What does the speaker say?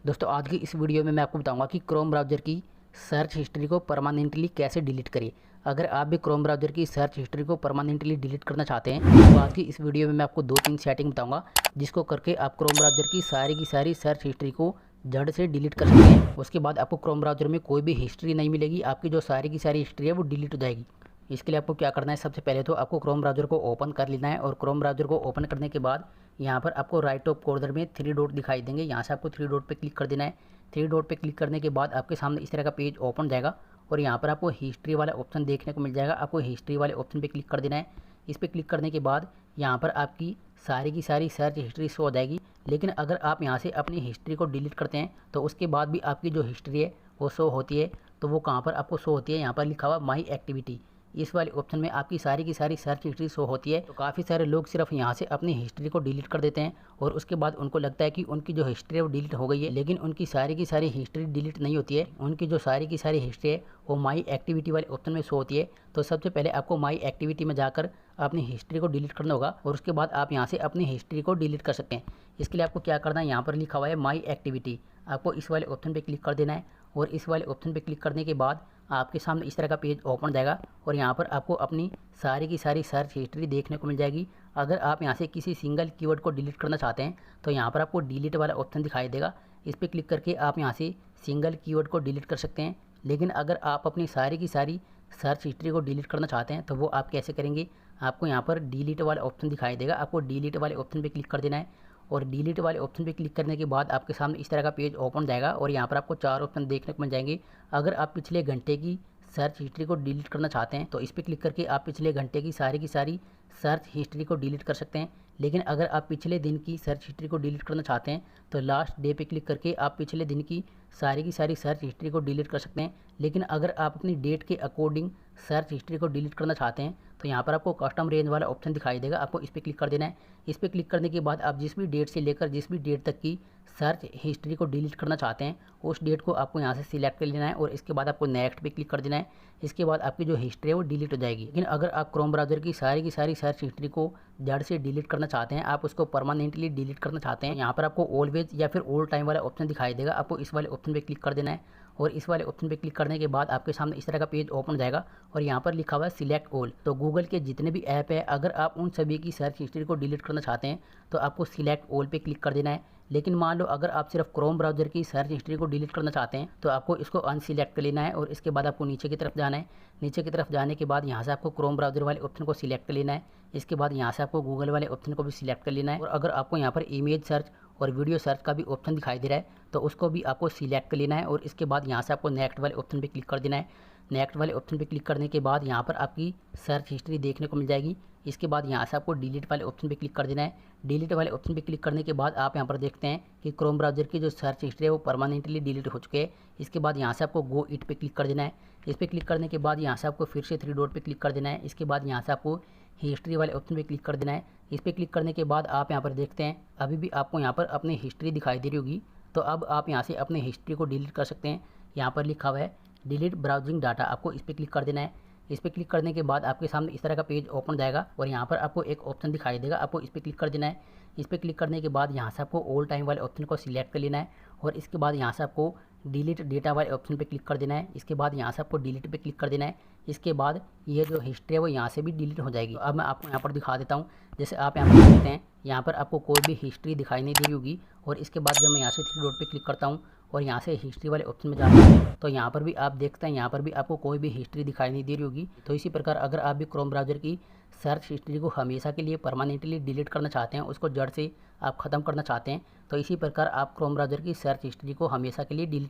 दोस्तों आज की इस वीडियो में मैं आपको बताऊंगा कि क्रोम ब्राउज़र की सर्च हिस्ट्री को परमानेंटली कैसे डिलीट करें। अगर आप भी क्रोम ब्राउज़र की सर्च हिस्ट्री को परमानेंटली डिलीट करना चाहते हैं तो आज की इस वीडियो में मैं आपको 2-3 सेटिंग बताऊंगा जिसको करके आप क्रोम ब्राउज़र की सारी सर्च हिस्ट्री को जड़ से डिलीट कर सकते हैं। उसके बाद आपको क्रोम ब्राउज़र में कोई भी हिस्ट्री नहीं मिलेगी, आपकी जो सारी की सारी हिस्ट्री है वो डिलीट हो जाएगी। इसके लिए आपको क्या करना है, सबसे पहले तो आपको क्रोम ब्राउज़र को ओपन कर लेना है और क्रोम ब्राउज़र को ओपन करने के बाद यहाँ पर आपको राइट टॉप कॉर्नर में 3 डॉट दिखाई देंगे। यहाँ से आपको 3 डॉट पे क्लिक कर देना है। 3 डॉट पे क्लिक करने के बाद आपके सामने इस तरह का पेज ओपन जाएगा और यहाँ पर आपको हिस्ट्री वाला ऑप्शन देखने को मिल जाएगा। आपको हिस्ट्री वाले ऑप्शन पे क्लिक कर देना है। इस पर क्लिक करने के बाद यहाँ पर आपकी सारी की सारी सर्च हिस्ट्री शो हो जाएगी। लेकिन अगर आप यहाँ से अपनी हिस्ट्री को डिलीट करते हैं तो उसके बाद भी आपकी जो हिस्ट्री है वो शो होती है। तो वो कहाँ पर आपको शो होती है, यहाँ पर लिखा हुआ माई एक्टिविटी, इस वाले ऑप्शन में आपकी सारी की सारी सर्च हिस्ट्री शो होती है। तो काफ़ी सारे लोग सिर्फ यहाँ से अपनी हिस्ट्री को डिलीट कर देते हैं और उसके बाद उनको लगता है कि उनकी जो हिस्ट्री है वो डिलीट हो गई है, लेकिन उनकी सारी की सारी हिस्ट्री डिलीट नहीं होती है। उनकी जो सारी की सारी हिस्ट्री है वो माई एक्टिविटी वाले ऑप्शन में शो होती है। तो सबसे पहले आपको माई एक्टिविटी में जाकर अपनी हिस्ट्री को डिलीट करना होगा और उसके बाद आप यहाँ से अपनी हिस्ट्री को डिलीट कर सकते हैं। इसके लिए आपको क्या करना है, यहाँ पर लिखा हुआ है माई एक्टिविटी, आपको इस वाले ऑप्शन पर क्लिक कर देना है और इस वाले ऑप्शन पर क्लिक करने के बाद आपके सामने इस तरह का पेज ओपन जाएगा और यहाँ पर आपको अपनी सारी की सारी सर्च हिस्ट्री देखने को मिल जाएगी। अगर आप यहाँ से किसी सिंगल कीवर्ड को डिलीट करना चाहते हैं तो यहाँ पर आपको डिलीट वाला ऑप्शन दिखाई देगा। इस पर क्लिक करके आप यहाँ से सिंगल कीवर्ड को डिलीट कर सकते हैं। लेकिन अगर आप अपनी सारी की सारी सर्च हिस्ट्री को डिलीट करना चाहते हैं तो वो आप कैसे करेंगे, आपको यहाँ पर डिलीट वाला ऑप्शन दिखाई देगा। आपको डिलीट वाले ऑप्शन पर क्लिक कर देना है और डिलीट वाले ऑप्शन पे क्लिक करने के बाद आपके सामने इस तरह का पेज ओपन जाएगा और यहाँ पर आपको 4 ऑप्शन देखने को मिल जाएंगे। अगर आप पिछले घंटे की सर्च हिस्ट्री को डिलीट करना चाहते हैं तो इस पर क्लिक करके आप पिछले घंटे की सारी सर्च हिस्ट्री को डिलीट कर सकते हैं। लेकिन अगर आप पिछले दिन की सर्च हिस्ट्री को डिलीट करना चाहते हैं तो लास्ट डे पे क्लिक करके आप पिछले दिन की सारी सर्च हिस्ट्री को डिलीट कर सकते हैं। लेकिन अगर आप अपनी डेट के अकॉर्डिंग सर्च हिस्ट्री को डिलीट करना चाहते हैं तो यहाँ पर आपको कस्टम रेंज वाला ऑप्शन दिखाई देगा। आपको इस पर क्लिक कर देना है। इस पर क्लिक करने के बाद आप जिस भी डेट से लेकर जिस भी डेट तक की सर्च हिस्ट्री को डिलीट करना चाहते हैं उस डेट को आपको यहाँ से सिलेक्ट कर लेना है और इसके बाद आपको नेक्स्ट पे क्लिक कर देना है। इसके बाद आपकी जो हिस्ट्री है वो डिलीट हो जाएगी। लेकिन अगर आप क्रोम ब्राउज़र की सारी सर्च हिस्ट्री को जड़ से डिलीट करना चाहते हैं, आप उसको परमानेंटली डिलीट करना चाहते हैं, यहाँ पर आपको ऑलवेज या फिर ऑल टाइम वाला ऑप्शन दिखाई देगा। आपको इस वाले ऑप्शन पे क्लिक कर देना है और इस वाले ऑप्शन पे क्लिक करने के बाद आपके सामने इस तरह का पेज ओपन जाएगा और यहाँ पर लिखा हुआ है सिलेक्ट ऑल। तो गूगल के जितने भी ऐप है अगर आप उन सभी की सर्च हिस्ट्री को डिलीट करना चाहते हैं तो आपको सिलेक्ट ऑल पे क्लिक कर देना है। लेकिन मान लो अगर आप सिर्फ क्रोम ब्राउज़र की सर्च हिस्ट्री को डिलीट करना चाहते हैं तो आपको इसको अनसिलेक्ट कर लेना है और इसके बाद आपको नीचे की तरफ जाना है। नीचे की तरफ जाने के बाद यहाँ से आपको क्रोम ब्राउज़र वाले ऑप्शन को सिलेक्ट कर लेना है। इसके बाद यहाँ से आपको गूगल वाले ऑप्शन को भी सिलेक्ट कर लेना है और अगर आपको यहाँ पर इमेज सर्च और वीडियो सर्च का भी ऑप्शन दिखाई दे रहा है तो उसको भी आपको सिलेक्ट कर लेना है और इसके बाद यहाँ से आपको नेक्स्ट वाले ऑप्शन पे क्लिक कर देना है। नेक्स्ट वाले ऑप्शन पे क्लिक करने के बाद यहाँ पर आपकी सर्च हिस्ट्री देखने को मिल जाएगी। इसके बाद यहाँ से आपको डिलीट वाले ऑप्शन पे क्लिक कर देना है। डिलीट वाले ऑप्शन पे क्लिक करने के बाद आप यहाँ पर देखते हैं कि क्रोम ब्राउज़र की जो सर्च हिस्ट्री है वो परमानेंटली डिलीट हो चुके हैं। इसके बाद यहाँ से आपको गो इट पे क्लिक कर देना है। इस पर क्लिक करने के बाद यहाँ से आपको फिर से 3 डॉट पे क्लिक कर देना है। इसके बाद यहाँ से आपको हिस्ट्री वाले ऑप्शन पे क्लिक कर देना है। इस पर क्लिक करने के बाद आप यहाँ पर देखते हैं अभी भी आपको यहाँ पर अपनी हिस्ट्री दिखाई दे रही होगी। तो अब आप यहाँ से अपने हिस्ट्री को डिलीट कर सकते हैं। यहाँ पर लिखा हुआ है डिलीट ब्राउजिंग डाटा, आपको इस पर क्लिक कर देना है। इस पर क्लिक करने के बाद आपके सामने इस तरह का पेज ओपन जाएगा और यहाँ पर आपको एक ऑप्शन दिखाई देगा। आपको इस पर क्लिक कर देना है। इस पर क्लिक करने के बाद यहाँ से आपको ऑल टाइम वाले ऑप्शन को सिलेक्ट कर लेना है और इसके बाद यहाँ से आपको डिलीट डेटा वाले ऑप्शन पे क्लिक कर देना है। इसके बाद यहाँ से आपको डिलीट पे क्लिक कर देना है। इसके बाद ये जो हिस्ट्री है वो यहाँ से भी डिलीट हो जाएगी। अब मैं आपको यहाँ पर दिखा देता हूँ। जैसे आप यहाँ पर देखते हैं यहाँ पर आपको कोई भी हिस्ट्री दिखाई नहीं दे रही होगी और इसके बाद जब मैं यहाँ से 3 डॉट पे क्लिक करता हूँ और यहाँ से हिस्ट्री वाले ऑप्शन में जाता हूँ तो यहाँ पर भी आप देखते हैं यहाँ पर भी आपको कोई भी हिस्ट्री दिखाई नहीं दे रही होगी। तो इसी प्रकार अगर आप भी क्रोम ब्राउज़र की सर्च हिस्ट्री को हमेशा के लिए परमानेंटली डिलीट करना चाहते हैं, उसको जड़ से आप ख़त्म करना चाहते हैं, तो इसी प्रकार आप क्रोम ब्राउज़र की सर्च हिस्ट्री को हमेशा के लिए डिलीट